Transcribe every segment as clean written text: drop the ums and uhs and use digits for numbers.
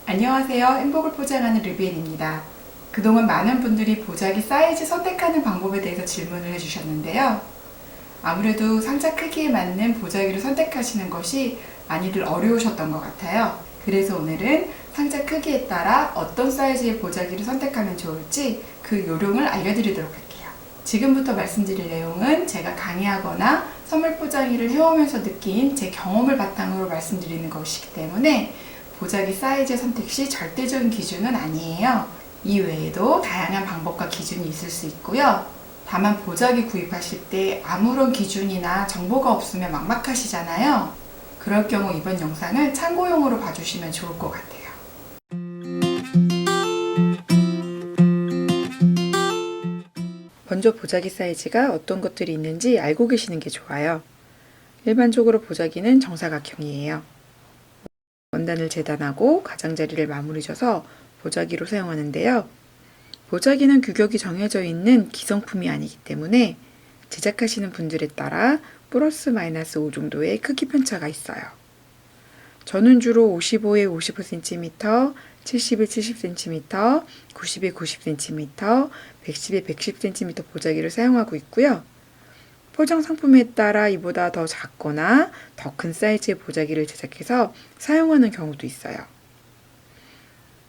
안녕하세요. 행복을 포장하는 르비엘입니다. 그동안 많은 분들이 보자기 사이즈 선택하는 방법에 대해서 질문을 해주셨는데요. 아무래도 상자 크기에 맞는 보자기를 선택하시는 것이 많이들 어려우셨던 것 같아요. 그래서 오늘은 상자 크기에 따라 어떤 사이즈의 보자기를 선택하면 좋을지 그 요령을 알려드리도록 할게요. 지금부터 말씀드릴 내용은 제가 강의하거나 선물 포장일을 해오면서 느낀 제 경험을 바탕으로 말씀드리는 것이기 때문에 보자기 사이즈 선택 시 절대적인 기준은 아니에요. 이외에도 다양한 방법과 기준이 있을 수 있고요. 다만 보자기 구입하실 때 아무런 기준이나 정보가 없으면 막막하시잖아요. 그럴 경우 이번 영상을 참고용으로 봐주시면 좋을 것 같아요. 먼저 보자기 사이즈가 어떤 것들이 있는지 알고 계시는 게 좋아요. 일반적으로 보자기는 정사각형이에요. 원단을 재단하고 가장자리를 마무리 져서 보자기로 사용하는데요. 보자기는 규격이 정해져 있는 기성품이 아니기 때문에 제작하시는 분들에 따라 플러스 마이너스 5 정도의 크기 편차가 있어요. 저는 주로 55에 55cm, 70에 70cm, 90에 90cm, 110에 110cm 보자기를 사용하고 있고요. 포장 상품에 따라 이보다 더 작거나 더 큰 사이즈의 보자기를 제작해서 사용하는 경우도 있어요.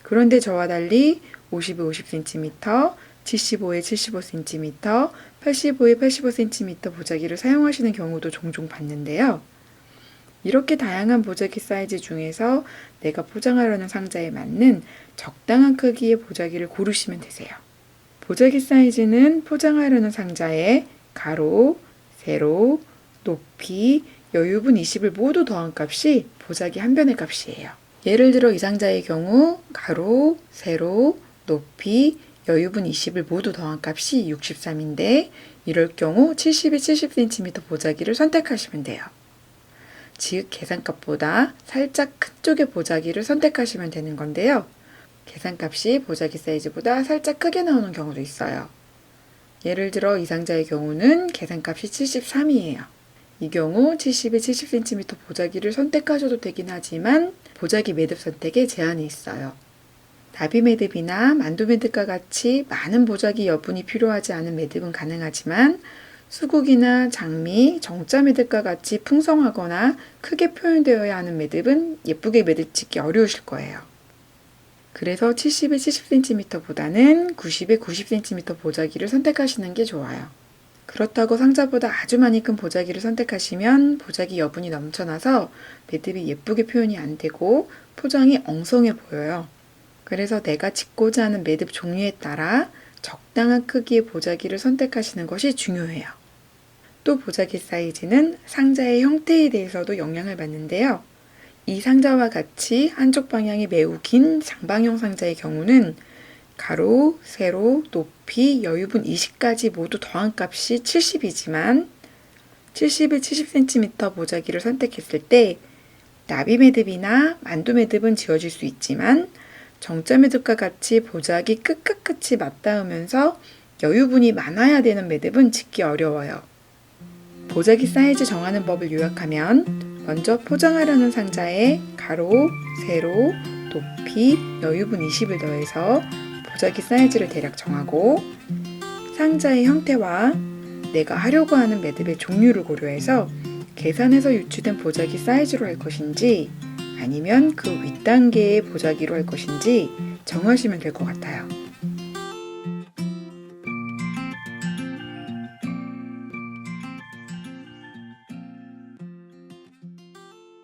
그런데 저와 달리 50에 50cm, 75에 75cm, 85에 85cm 보자기를 사용하시는 경우도 종종 봤는데요. 이렇게 다양한 보자기 사이즈 중에서 내가 포장하려는 상자에 맞는 적당한 크기의 보자기를 고르시면 되세요. 보자기 사이즈는 포장하려는 상자에 가로, 세로, 높이, 여유분 20을 모두 더한 값이 보자기 한 변의 값이에요. 예를 들어 이 상자의 경우 가로, 세로, 높이, 여유분 20을 모두 더한 값이 63인데 이럴 경우 70에 70cm 보자기를 선택하시면 돼요. 즉 계산값보다 살짝 큰 쪽의 보자기를 선택하시면 되는 건데요. 계산값이 보자기 사이즈보다 살짝 크게 나오는 경우도 있어요. 예를 들어 이 상자의 경우는 계산값이 73이에요. 이 경우 70에 70cm 보자기를 선택하셔도 되긴 하지만 보자기 매듭 선택에 제한이 있어요. 나비 매듭이나 만두 매듭과 같이 많은 보자기 여분이 필요하지 않은 매듭은 가능하지만 수국이나 장미, 정자 매듭과 같이 풍성하거나 크게 표현되어야 하는 매듭은 예쁘게 매듭 짓기 어려우실 거예요. 그래서 70에 70cm보다는 90에 90cm 보자기를 선택하시는 게 좋아요. 그렇다고 상자보다 아주 많이 큰 보자기를 선택하시면 보자기 여분이 넘쳐나서 매듭이 예쁘게 표현이 안 되고 포장이 엉성해 보여요. 그래서 내가 짓고자 하는 매듭 종류에 따라 적당한 크기의 보자기를 선택하시는 것이 중요해요. 또 보자기 사이즈는 상자의 형태에 대해서도 영향을 받는데요. 이 상자와 같이 한쪽 방향이 매우 긴 장방형 상자의 경우는 가로, 세로, 높이, 여유분 20까지 모두 더한 값이 70이지만 70에 70cm 보자기를 선택했을 때 나비 매듭이나 만두 매듭은 지어질 수 있지만 정자 매듭과 같이 보자기 끝과 끝이 맞닿으면서 여유분이 많아야 되는 매듭은 짓기 어려워요. 보자기 사이즈 정하는 법을 요약하면 먼저 포장하려는 상자에 가로, 세로, 높이, 여유분 20을 더해서 보자기 사이즈를 대략 정하고 상자의 형태와 내가 하려고 하는 매듭의 종류를 고려해서 계산해서 유추된 보자기 사이즈로 할 것인지 아니면 그 윗단계의 보자기로 할 것인지 정하시면 될 것 같아요.